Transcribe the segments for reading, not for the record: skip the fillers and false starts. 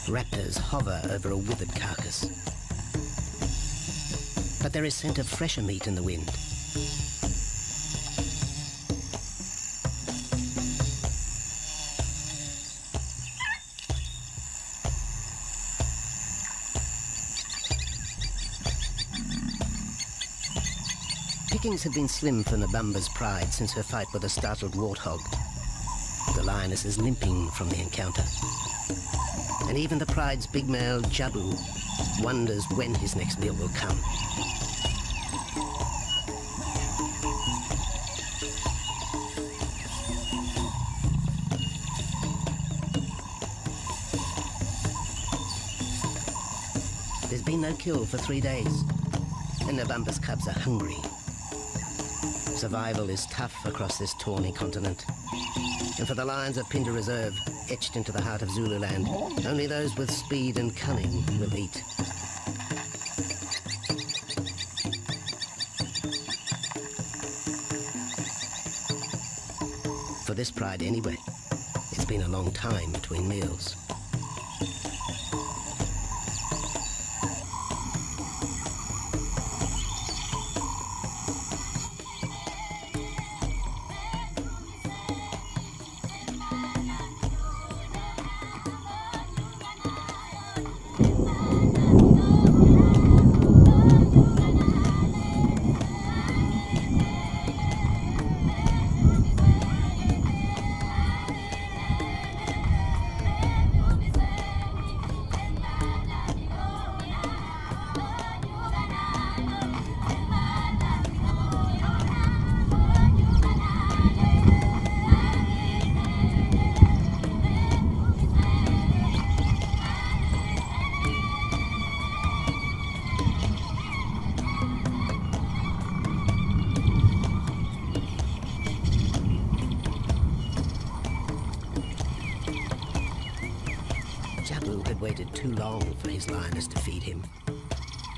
Raptors hover over a withered carcass. But there is scent of fresher meat in the wind. Pickings had been slim for Nabamba's pride since her fight with a startled warthog. The lioness is limping from the encounter. And even the pride's big male, Jabu, wonders when his next meal will come. There's been no kill for 3 days, and Nabamba's cubs are hungry. Survival is tough across this tawny continent. And for the lions of Phinda Reserve, etched into the heart of Zululand, only those with speed and cunning will eat. For this pride anyway, it's been a long time between meals. Waited too long for his lioness to feed him.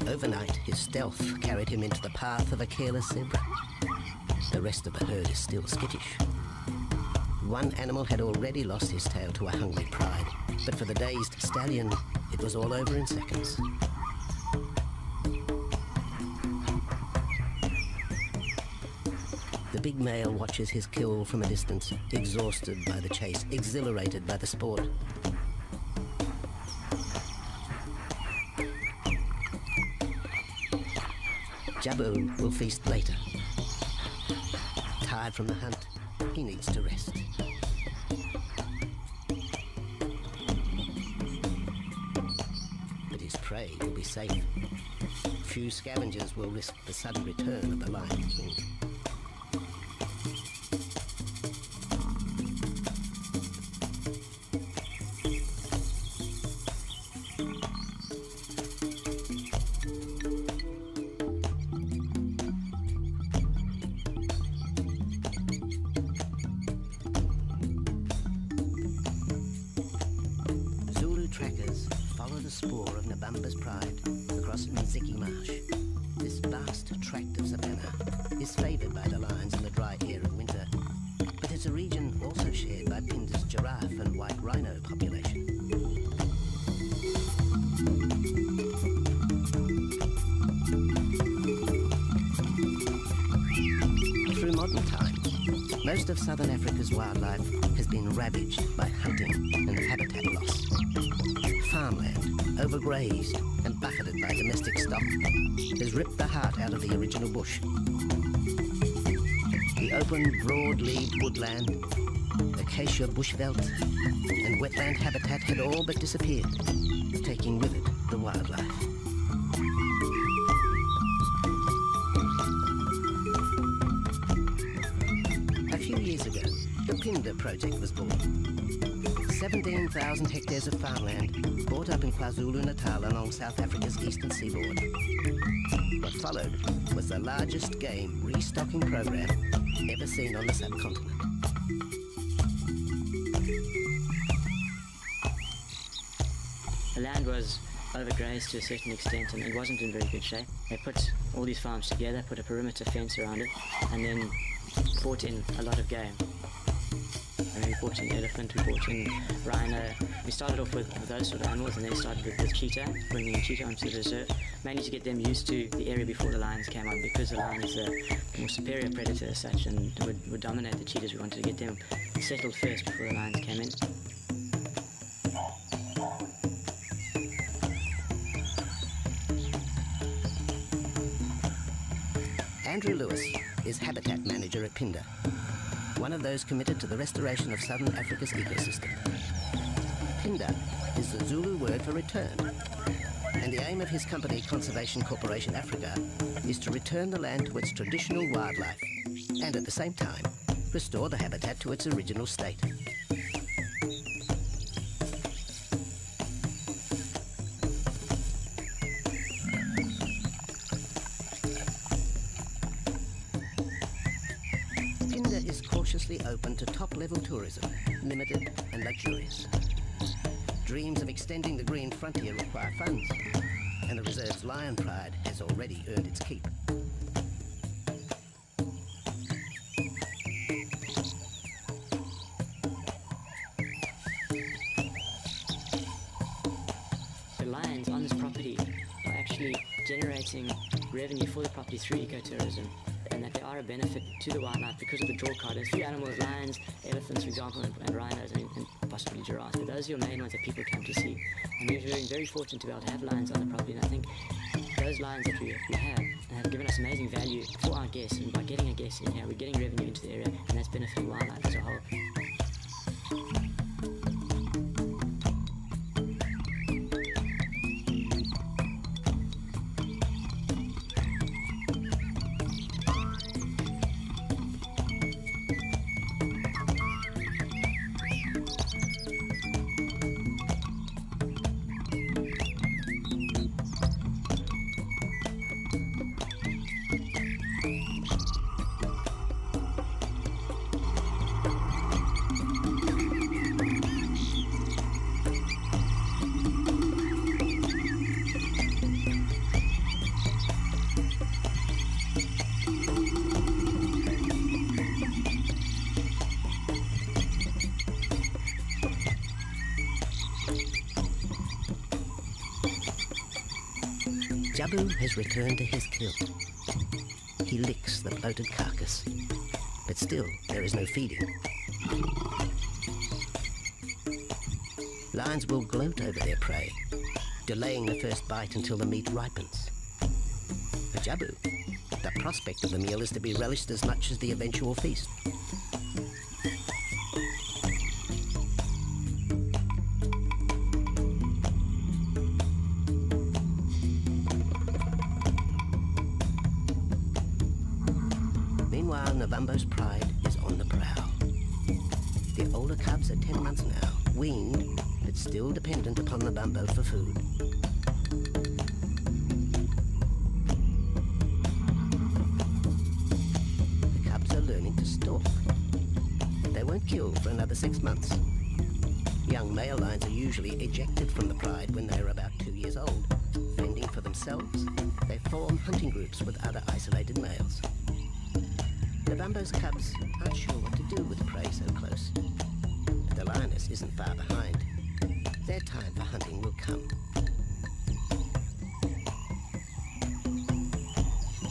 Overnight, his stealth carried him into the path of a careless zebra. The rest of the herd is still skittish. One animal had already lost his tail to a hungry pride, but for the dazed stallion, it was all over in seconds. The big male watches his kill from a distance, exhausted by the chase, exhilarated by the sport. Jabu will feast later. Tired from the hunt, he needs to rest. But his prey will be safe. Few scavengers will risk the sudden return of the Lion King. Trackers follow the spoor of Nabamba's pride across Nziki Marsh. This vast tract of savanna is favoured by the lions in the dry air of winter, but it's a region also shared by Phinda's giraffe and white rhino population. Through modern times, most of southern Africa's wildlife has been ravaged by hunting and habitat loss. Farmland, overgrazed and buffeted by domestic stock, has ripped the heart out of the original bush. The open, broad-leaved woodland, acacia bushveld, and wetland habitat had all but disappeared, taking with it the wildlife. A few years ago, the Phinda project was born. 17,000 hectares of farmland bought up in KwaZulu-Natal along South Africa's eastern seaboard. What followed was the largest game restocking program ever seen on the subcontinent. The land was overgrazed to a certain extent and it wasn't in very good shape. They put all these farms together, put a perimeter fence around it, and then brought in a lot of game. I mean, we brought in elephant, we brought in rhino. We started off with those sort of animals, and then started with cheetah, bringing in cheetah onto the reserve, mainly to get them used to the area before the lions came on, because the lion is a more superior predator as such and would dominate the cheetahs. We wanted to get them settled first before the lions came in. Andrew Lewis is habitat manager at Phinda, one of those committed to the restoration of southern Africa's ecosystem. Phinda is the Zulu word for return, and the aim of his company, Conservation Corporation Africa, is to return the land to its traditional wildlife and at the same time restore the habitat to its original state. Is cautiously open to top-level tourism, limited and luxurious. Dreams of extending the green frontier require funds, and the reserve's lion pride has already earned its keep. The lions on this property are actually generating revenue for the property through ecotourism, and that they are a benefit to the wildlife because of the draw card. There's a few animals, lions, elephants, for example, and rhinos, and possibly giraffes, but those are your main ones that people come to see. And we're very, very fortunate to be able to have lions on the property, and I think those lions that we have given us amazing value for our guests, and by getting a guest in here, we're getting revenue into the area, and that's benefiting wildlife as a whole. Jabu has returned to his kill. He licks the bloated carcass, but still there is no feeding. Lions will gloat over their prey, delaying the first bite until the meat ripens. For Jabu, the prospect of the meal is to be relished as much as the eventual feast. Meanwhile, Navambo's pride is on the prowl. The older cubs are 10 months now, weaned, but still dependent upon Navambo for food. The cubs are learning to stalk. They won't kill for another 6 months. Young male lions are usually ejected from the pride when they are about 2 years old. Fending for themselves, they form hunting groups with other isolated males. Navambo's cubs aren't sure what to do with prey so close, but the lioness isn't far behind. Their time for hunting will come.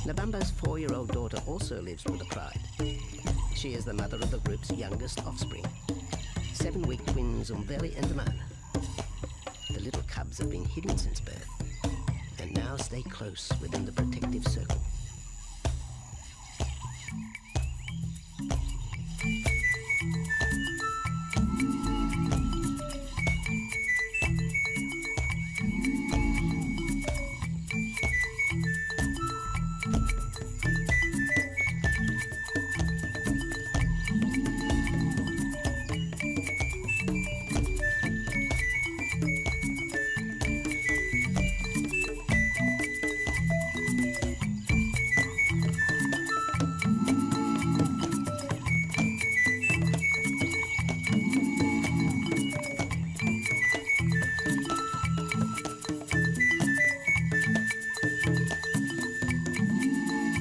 Navambo's 4-year-old daughter also lives with the pride. She is the mother of the group's youngest offspring, 7-week twins Umveli and Damana. The little cubs have been hidden since birth, and now stay close within the protective circle.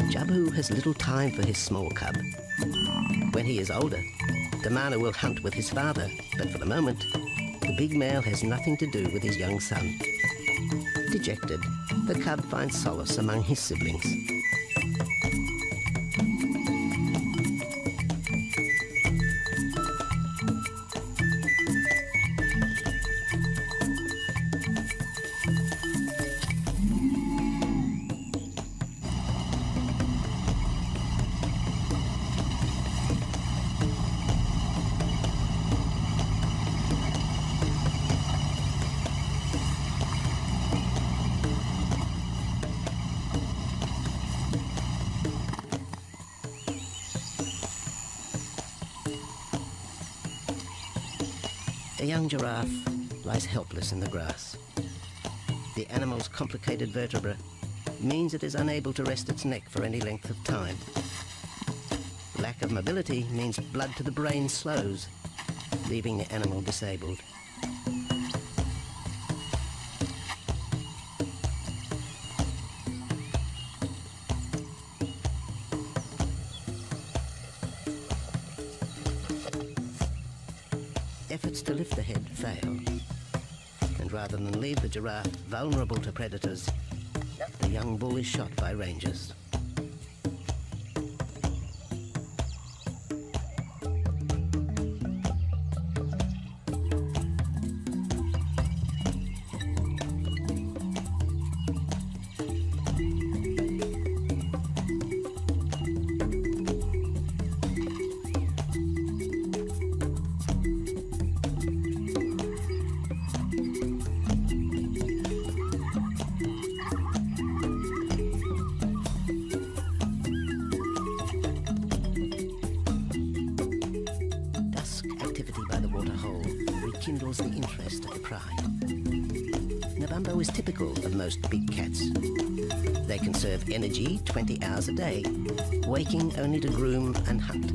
Jabu has little time for his small cub. When he is older, Damana will hunt with his father, but for the moment, the big male has nothing to do with his young son. Dejected, the cub finds solace among his siblings. A young giraffe lies helpless in the grass. The animal's complicated vertebra means it is unable to rest its neck for any length of time. Lack of mobility means blood to the brain slows, leaving the animal disabled. Efforts to lift the head fail, and rather than leave the giraffe vulnerable to predators, the young bull is shot by rangers. Rekindles the interest of the pride. Nabambo is typical of most big cats. They conserve energy 20 hours a day, waking only to groom and hunt.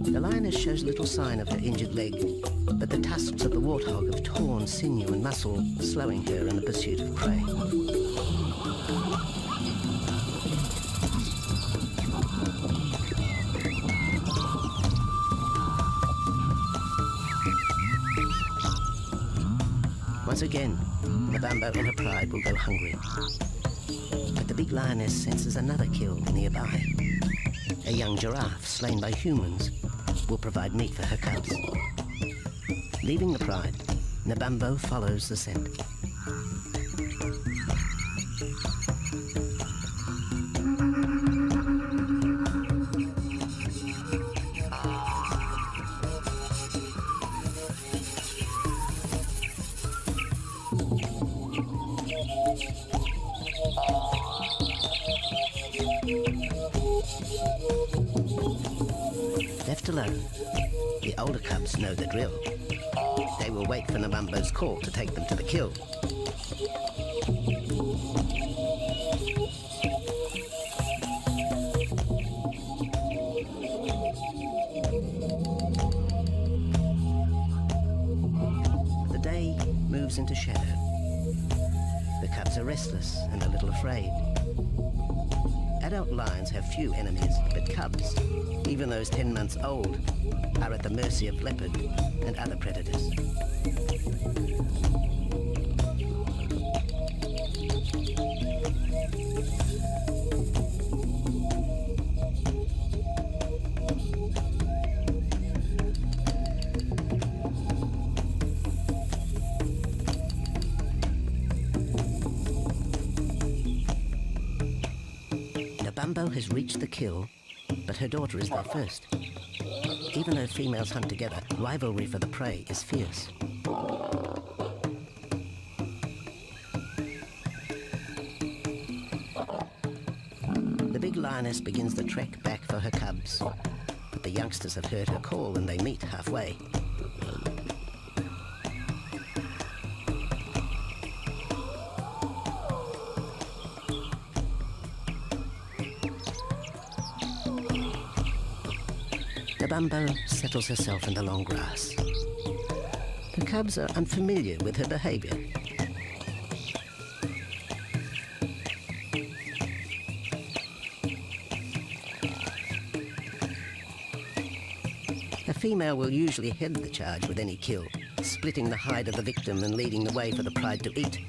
The lioness shows little sign of her injured leg, but the tusks of the warthog have torn sinew and muscle, slowing her in the pursuit of prey. Once again, Nabambo and her pride will go hungry. But the big lioness senses another kill nearby. A young giraffe slain by humans will provide meat for her cubs. Leaving the pride, Nabambo follows the scent. Left alone, the older cubs know the drill. They will wait for Nabambo's call to take them to the kill. The day moves into shadow. The cubs are restless and a little afraid. Adult lions have few enemies, but cubs, even those 10 months old, are at the mercy of leopard and other predators. Nabambo has reached the kill, but her daughter is there first. Even though females hunt together, rivalry for the prey is fierce. The big lioness begins the trek back for her cubs, but the youngsters have heard her call and they meet halfway. Nabambo settles herself in the long grass. The cubs are unfamiliar with her behavior, female will usually head the charge with any kill, splitting the hide of the victim and leading the way for the pride to eat.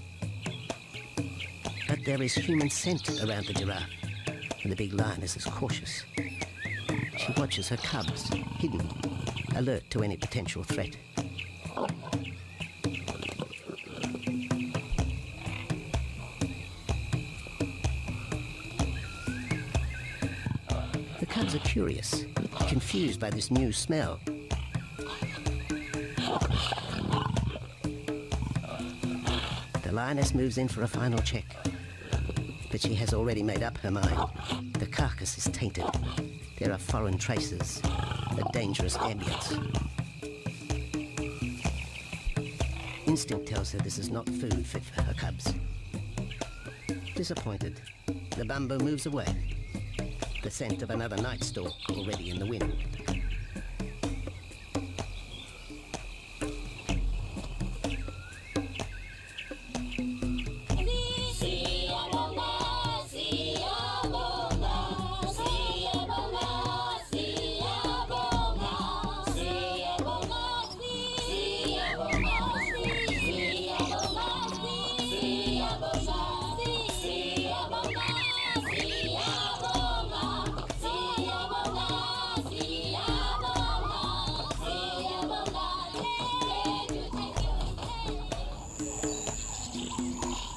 But there is human scent around the giraffe, and the big lioness is cautious. She watches her cubs, hidden, alert to any potential threat. The cubs are curious, confused by this new smell. The lioness moves in for a final check, but she has already made up her mind. The carcass is tainted. There are foreign traces, a dangerous ambience. Instinct tells her this is not food fit for her cubs. Disappointed, the bumbo moves away, the scent of another night stalk already in the wind.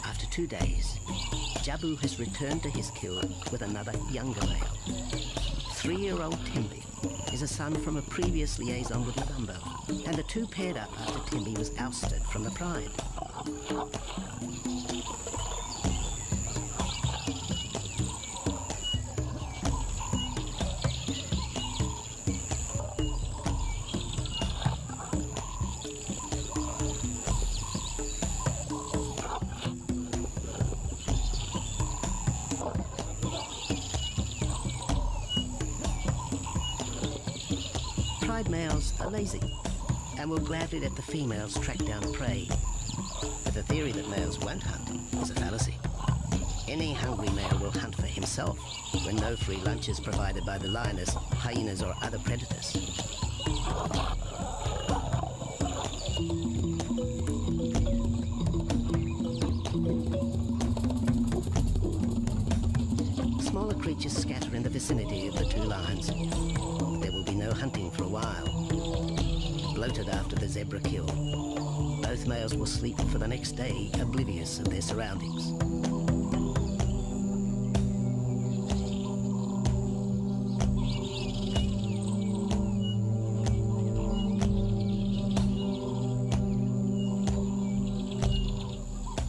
After 2 days, Jabu has returned to his kill with another younger male. 3-year-old Tembi is a son from a previous liaison with Mabumbo, and the two paired up after Tembi was ousted from the pride. Pride males are lazy and will gladly let the females track down prey. But the theory that males won't hunt is a fallacy. Any hungry male will hunt for himself when no free lunch is provided by the lioness, hyenas or other predators. Smaller creatures scatter in the vicinity of the two lions. There will be no hunting for a while. Bloated after the zebra kill, both males will sleep for the next day, oblivious of their surroundings.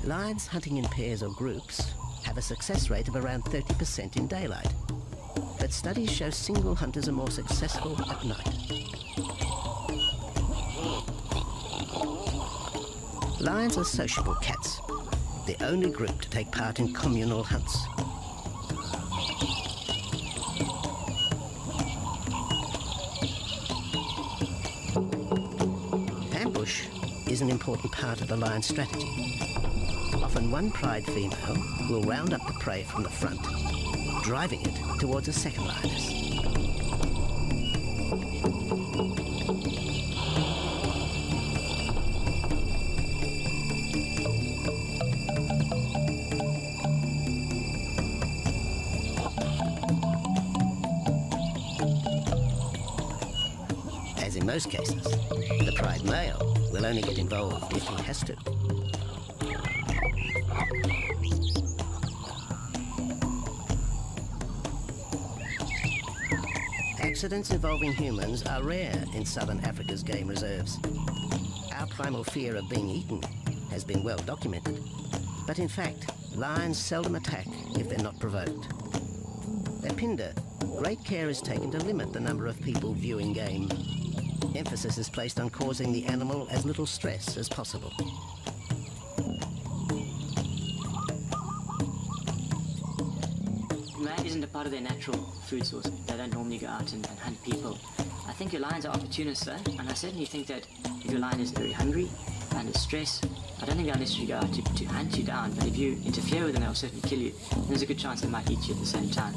Lions hunting in pairs or groups have a success rate of around 30% in daylight. But studies show single hunters are more successful at night. Lions are sociable cats, the only group to take part in communal hunts. Ambush is an important part of the lion's strategy. Often one pride female will round up the prey from the front, driving it towards a second lioness. As in most cases, the pride male will only get involved if he has to. Accidents involving humans are rare in southern Africa's game reserves. Our primal fear of being eaten has been well documented. But in fact, lions seldom attack if they're not provoked. At Phinda, great care is taken to limit the number of people viewing game. Emphasis is placed on causing the animal as little stress as possible. Man isn't a part of their natural food source. They don't normally go out and hunt people. I think your lions are opportunists though, and I certainly think that if your lion is very hungry, under stress, I don't think they'll necessarily go out to hunt you down, but if you interfere with them, they'll certainly kill you. And there's a good chance they might eat you at the same time.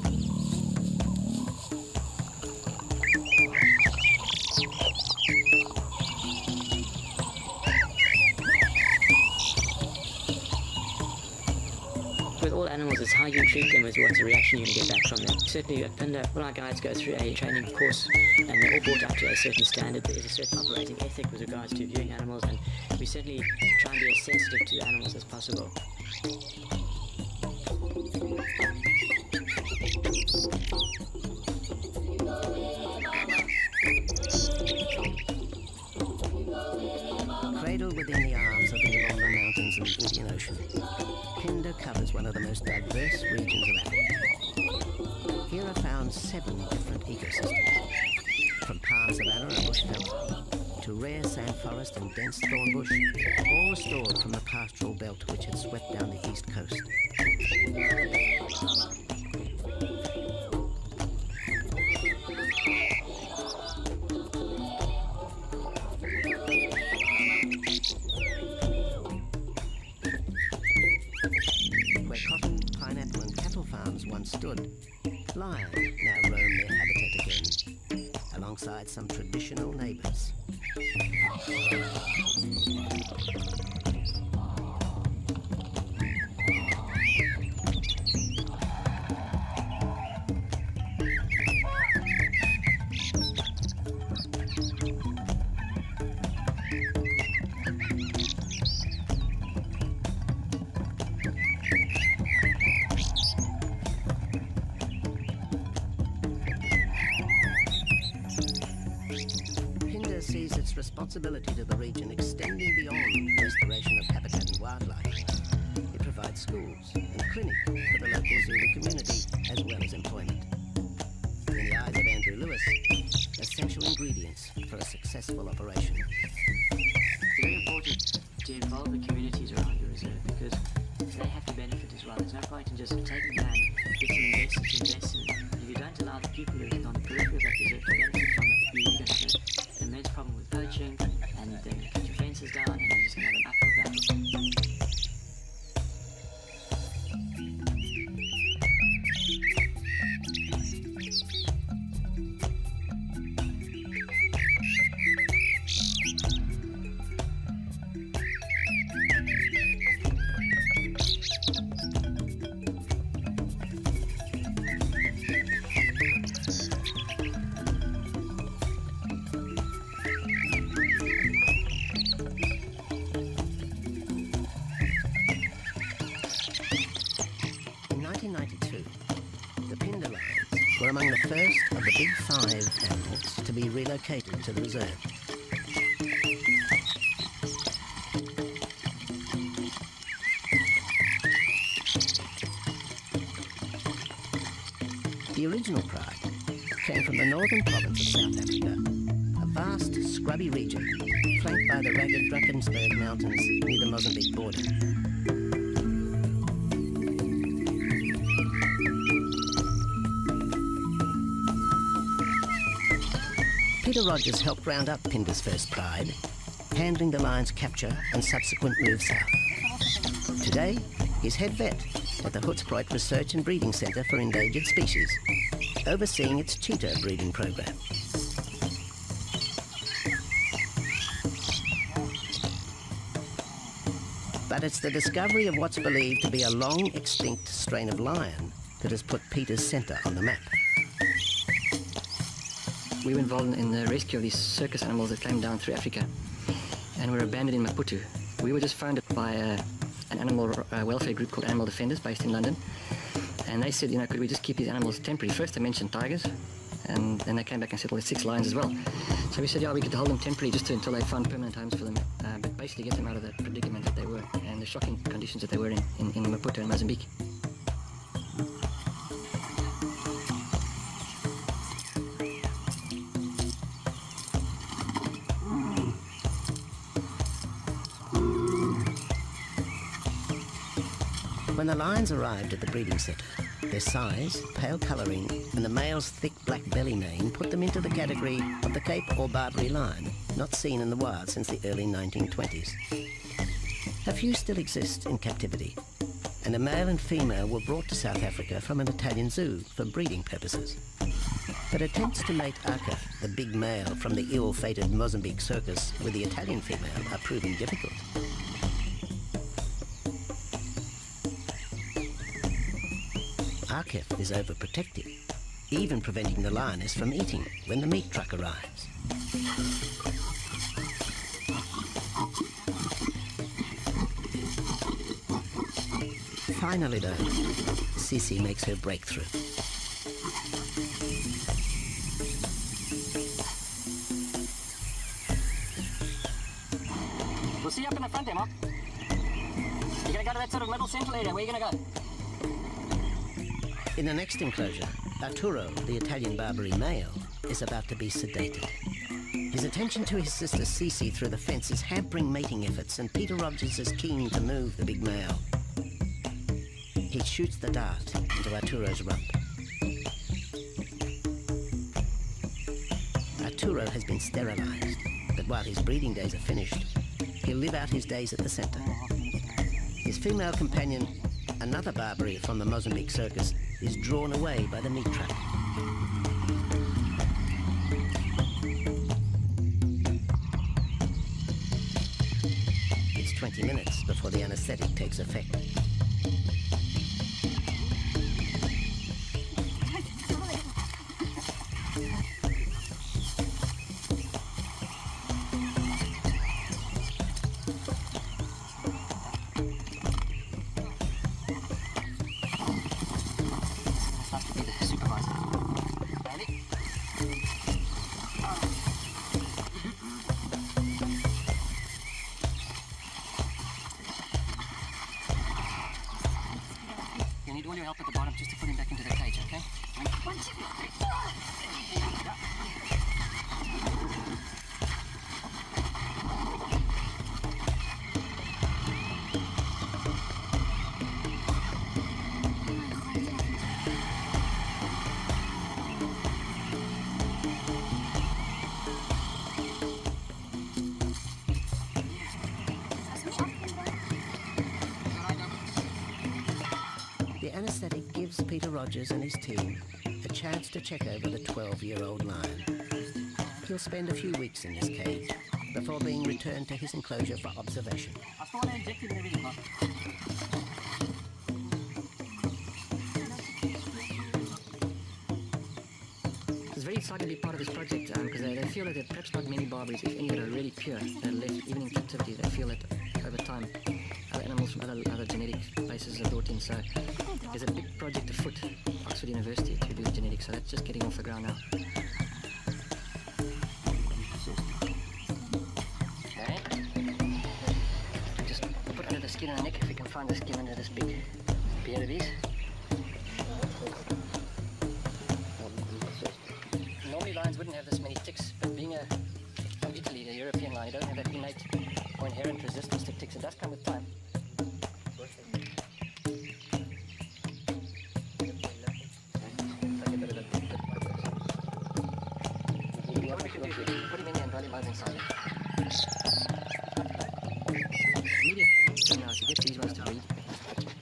With all animals, it's how you treat them is what's the reaction you're going to get back from them. Certainly at Pinda, all our guides go through a training course and they're all brought up to a certain standard. There is a certain operating ethic with regards to viewing animals, and we certainly try and be as sensitive to the animals as possible. Cradled within the arms of the Yabomba Mountains and the Indian Ocean, Pinda covers one of the most diverse regions of Africa. Here are found 7 different ecosystems, from palm savanna and bushveld to rare sand forest and dense thorn bush, all restored from the pastoral belt which had swept down the east coast. Where cotton, pineapple and cattle farms once stood, lions now roam their habitat again, alongside some traditional neighbours. Pinda sees its responsibility to the region extending beyond restoration of habitat and wildlife. It provides schools and clinic for the local Zulu community, as well as employment. In the eyes of Andrew Lewis, essential ingredients for a successful operation. It's very important to involve the communities around your reserve because they have to benefit as well. There's no point in just taking land, getting investors to invest in it. If you don't allow the people who live on the periphery of that reserve to benefit from it, you're going to have an immense problem with poaching, and they're going to cut your fences down, and you're just going to have an uphill battle. In 1992, the Pinda lions were among the first of the big 5 animals to be relocated to the reserve. The original pride came from the northern province of South Africa, a vast scrubby region flanked by the ragged Drakensberg Mountains near the Mozambique border. Peter Rogers helped round up Pinda's first pride, handling the lion's capture and subsequent move south. Today, he's head vet at the Hoedspruit Research and Breeding Centre for Endangered Species, overseeing its cheetah breeding program. But it's the discovery of what's believed to be a long extinct strain of lion that has put Peter's centre on the map. We were involved in the rescue of these circus animals that came down through Africa and were abandoned in Maputo. We were just founded by an animal welfare group called Animal Defenders based in London, and they said, could we just keep these animals temporary? First they mentioned tigers, and then they came back and said, well, there's 6 lions as well. So we said, yeah, we could hold them temporary just until they found permanent homes for them, but basically get them out of the predicament that they were and the shocking conditions that they were in Maputo and Mozambique. When the lions arrived at the breeding centre, their size, pale colouring, and the male's thick black belly mane put them into the category of the Cape or Barbary lion, not seen in the wild since the early 1920s. A few still exist in captivity, and a male and female were brought to South Africa from an Italian zoo for breeding purposes. But attempts to mate Aka, the big male from the ill-fated Mozambique circus, with the Italian female are proving difficult. Arkef is overprotective, even preventing the lioness from eating when the meat truck arrives. Finally, though, Sisi makes her breakthrough. We'll see you up in the front there, Mark. You're going to go to that sort of middle central area. Where are you going to go? In the next enclosure, Arturo, the Italian Barbary male, is about to be sedated. His attention to his sister Sisi through the fence is hampering mating efforts, and Peter Rogers is keen to move the big male. He shoots the dart into Arturo's rump. Arturo has been sterilized, but while his breeding days are finished, he'll live out his days at the center. His female companion, another Barbary from the Mozambique circus, is drawn away by the meat truck. It's 20 minutes before the anesthetic takes effect. You need all your help at the bottom just to put him back into the cage, okay? The anesthetic gives Peter Rogers and his team a chance to check over the 12-year-old lion. He'll spend a few weeks in this cage before being returned to his enclosure for observation. I still want to inject him and everything, Mark. It's very exciting to be part of this project because they feel that there are perhaps not many Barbaries, if any, that are really pure, that are left even in captivity. They feel that over time other animals from other genetic places are brought in. So there's a big project afoot, Oxford University, to do genetics. So that's just getting off the ground now. Okay. Just put under the skin and the neck if we can find the skin under this big beard of his. Normally lions wouldn't have this many ticks, but being from Italy, the European lion, you don't have that innate or inherent resistance to ticks. It does come with time. Put him in there and roll him over inside. Immediate thing now is to get these ones to breed.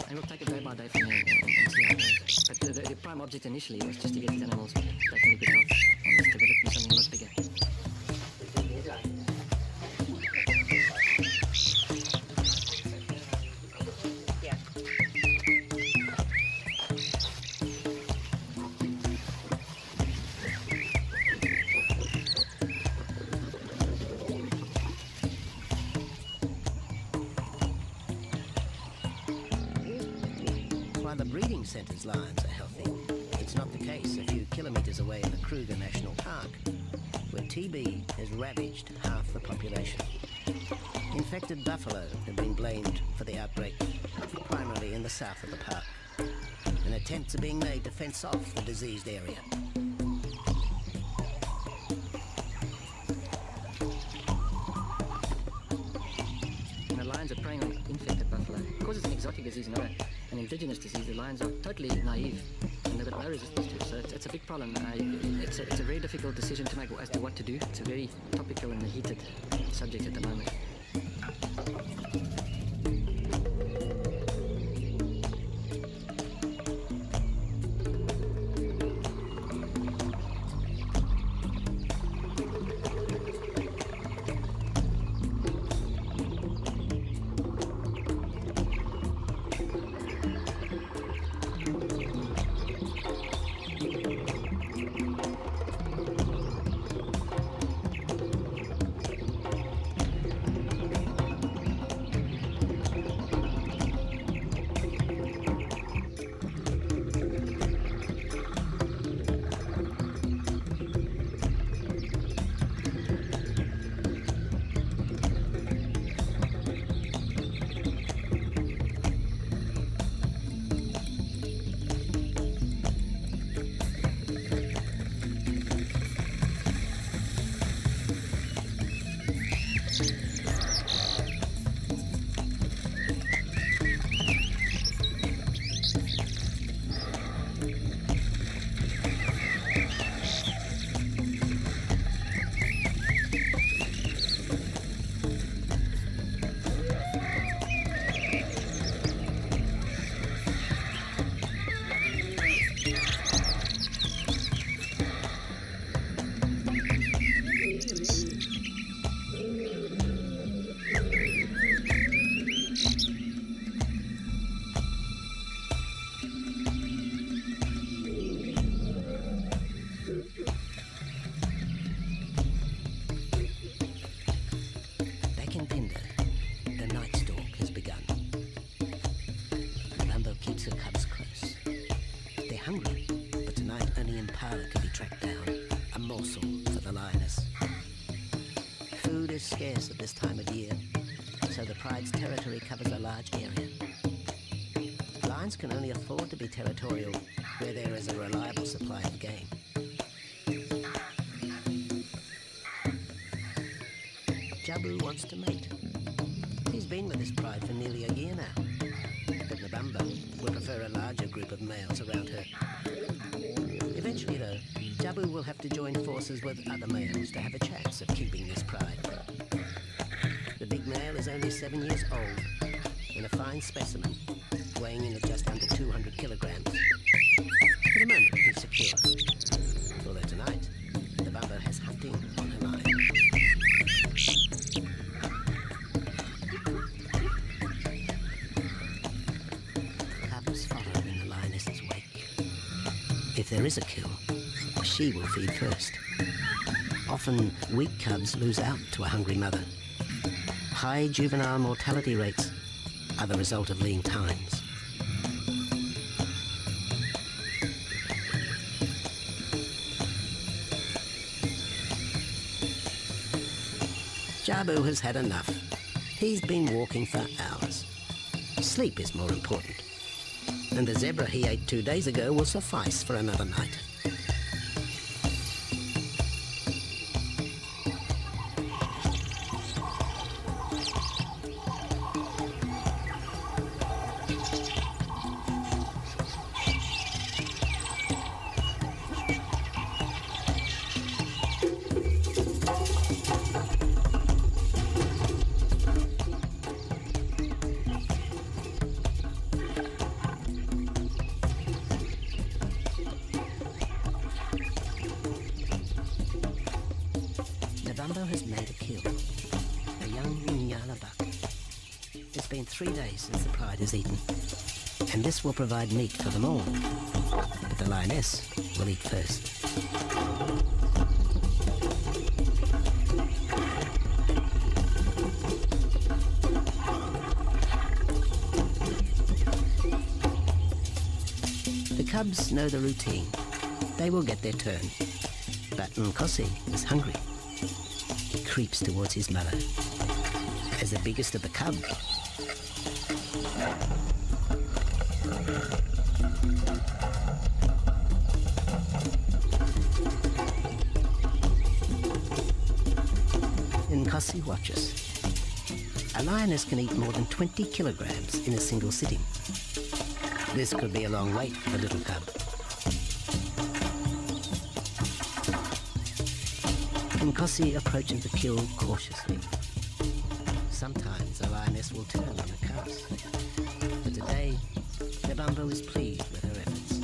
And we'll take it day by day from there and see how it goes. But the prime object initially was just to get these animals back into good health and just develop them something a lot bigger. While the breeding centre's lions are healthy, it's not the case a few kilometres away in the Kruger National Park, where TB has ravaged half the population. Infected buffalo have been blamed for the outbreak, primarily in the south of the park, and attempts are being made to fence off the diseased area. And the lions are preying on infected buffalo. Because it's an exotic disease, not an indigenous disease, the lions are totally naive and they've got no resistance to it. So it's a big problem. It's a very difficult decision to make as to what to do. It's a very topical and heated subject at the moment. Back in Penda, the night stalk has begun. Columbo keeps her cubs close. They're hungry, but tonight only Impala can be tracked down, a morsel for the lioness. Food is scarce at this time of year, so the pride's territory covers a large area. Lions can only afford to be territorial where there is a reliable supply of game. Jabu wants to mate. He's been with his pride for nearly a year now. But Nabamba would prefer a larger group of males around her. Eventually, though, Jabu will have to join forces with other males to have a chance of keeping this pride. The big male is only 7 years old and a fine specimen, weighing in at just under 200 kilograms. For the moment, he's secure. Although tonight, Nabamba has hunting on her mind. Cubs follow in the lioness's wake. If there is a kill, she will feed first. Often, weak cubs lose out to a hungry mother. High juvenile mortality rates are the result of lean times. Jabu has had enough. He's been walking for hours. Sleep is more important. And the zebra he ate 2 days ago will suffice for another night. Nabamba has made a kill, a young Nyala buck. It's been 3 days since the pride has eaten, and this will provide meat for them all. But the lioness will eat first. The cubs know the routine. They will get their turn. But Nkosi is hungry. He creeps towards his mother. As the biggest of the cub, Nkosi watches. A lioness can eat more than 20 kilograms in a single sitting. This could be a long wait for the little cub. Nkosi approaches the kill cautiously. Sometimes the lioness will turn on the cubs. But today, Nabamba is pleased with her efforts.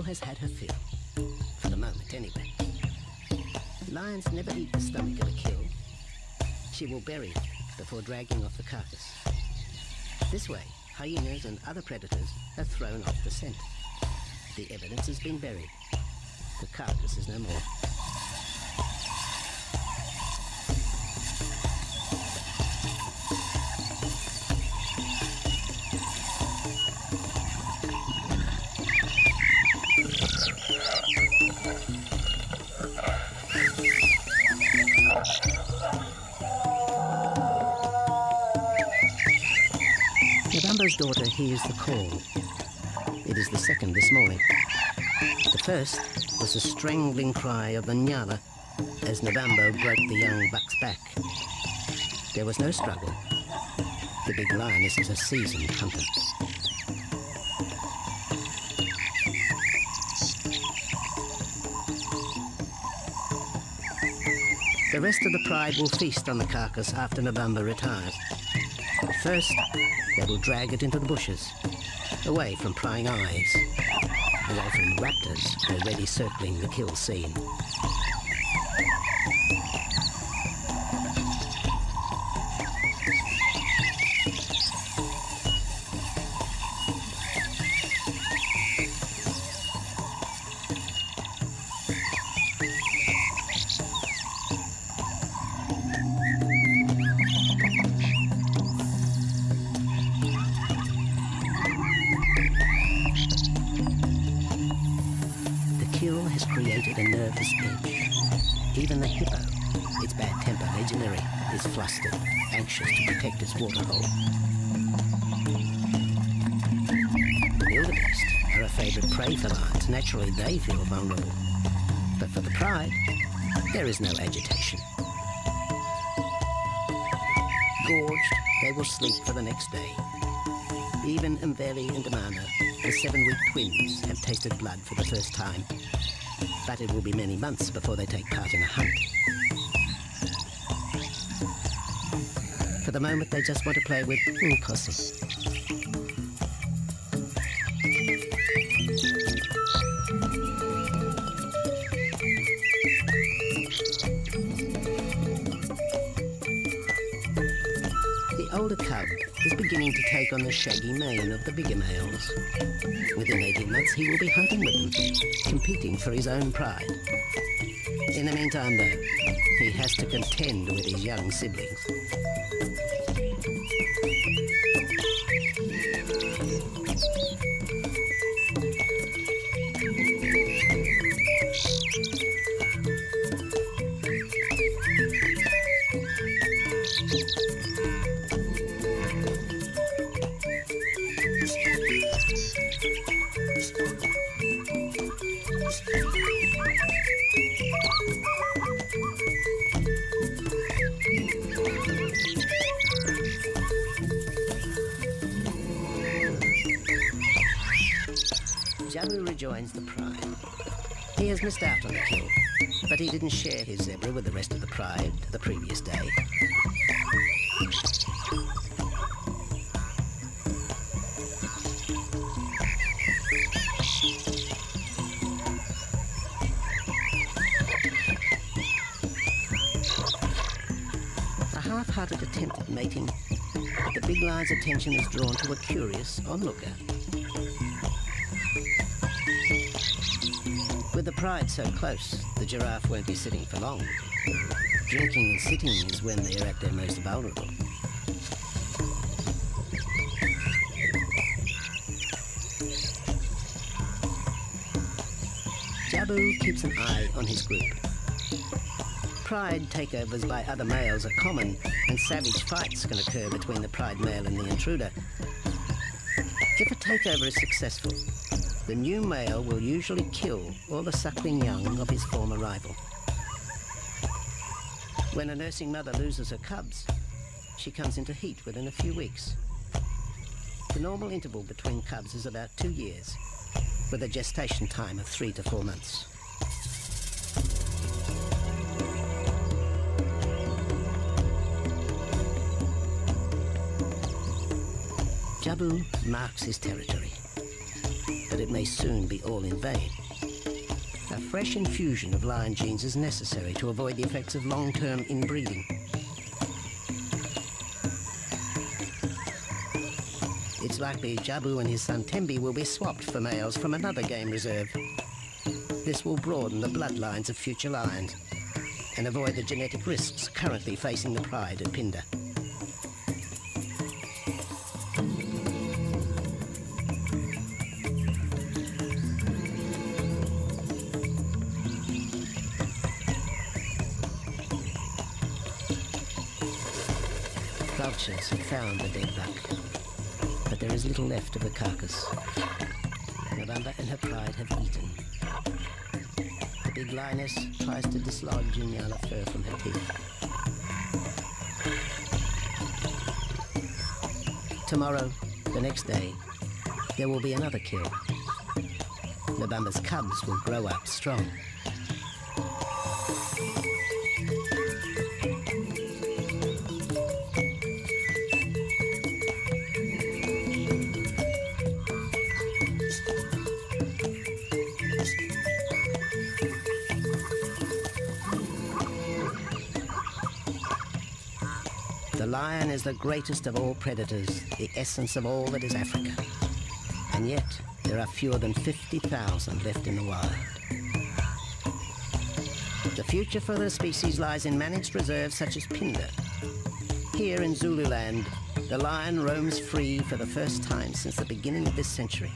Has had her fill, for the moment anyway. Lions never eat the stomach of a kill. She will bury it before dragging off the carcass. This way, hyenas and other predators are thrown off the scent. The evidence has been buried. The carcass is no more. Nabamba's daughter hears the call. It is the second this morning. The first was the strangling cry of the Nyala as Nabambo broke the young buck's back. There was no struggle. The big lioness is a seasoned hunter. The rest of the pride will feast on the carcass after Nabamba retires. But first, they will drag it into the bushes, away from prying eyes, away from raptors already circling the kill scene. Created a nervous edge. Even the hippo, its bad temper legionary, is flustered, anxious to protect its waterhole. The wildebeest are a favourite prey for lions. Naturally, they feel vulnerable. But for the pride, there is no agitation. Gorged, they will sleep for the next day. Even Mveli and Damana, the 7-week twins, have tasted blood for the first time. But it will be many months before they take part in a hunt. For the moment, they just want to play with Nkosi. The older cub is beginning to take on the shaggy mane of the bigger males. Within 18 months, he will be hunting with them, competing for his own pride. In the meantime, though, he has to contend with his young siblings. Jabu rejoins the pride. He has missed out on the kill, but he didn't share his zebra with the rest of the pride the previous day. A half-hearted attempt at mating, but the big lion's attention is drawn to a curious onlooker. With the pride so close, the giraffe won't be sitting for long. Drinking and sitting is when they are at their most vulnerable. Jabu keeps an eye on his group. Pride takeovers by other males are common, and savage fights can occur between the pride male and the intruder. If a takeover is successful, the new male will usually kill all the suckling young of his former rival. When a nursing mother loses her cubs, she comes into heat within a few weeks. The normal interval between cubs is about 2 years, with a gestation time of 3 to 4 months. Jabu marks his territory, but it may soon be all in vain. A fresh infusion of lion genes is necessary to avoid the effects of long-term inbreeding. It's likely Jabu and his son Tembi will be swapped for males from another game reserve. This will broaden the bloodlines of future lions and avoid the genetic risks currently facing the pride at Phinda. Vultures have found the dead buck, but there is little left of the carcass. Nabamba and her pride have eaten. big lioness tries to dislodge Inyala fur from her teeth. Tomorrow, the next day, there will be another kill. Lubamba's cubs will grow up strong. The lion is the greatest of all predators, the essence of all that is Africa. And yet, there are fewer than 50,000 left in the wild. The future for the species lies in managed reserves such as Phinda. Here in Zululand, the lion roams free for the first time since the beginning of this century.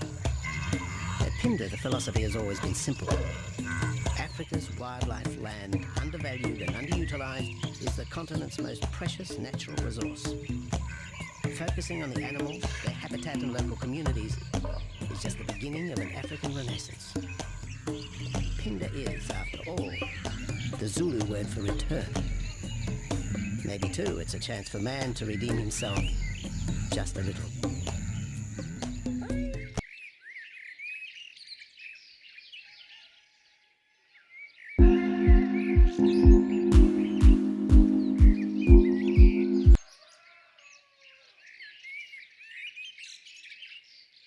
At Phinda, the philosophy has always been simple. Africa's wildlife land, undervalued and underutilized, is the continent's most precious natural resource. Focusing on the animals, their habitat and local communities is just the beginning of an African renaissance. Phinda is, after all, the Zulu word for return. Maybe, too, it's a chance for man to redeem himself just a little.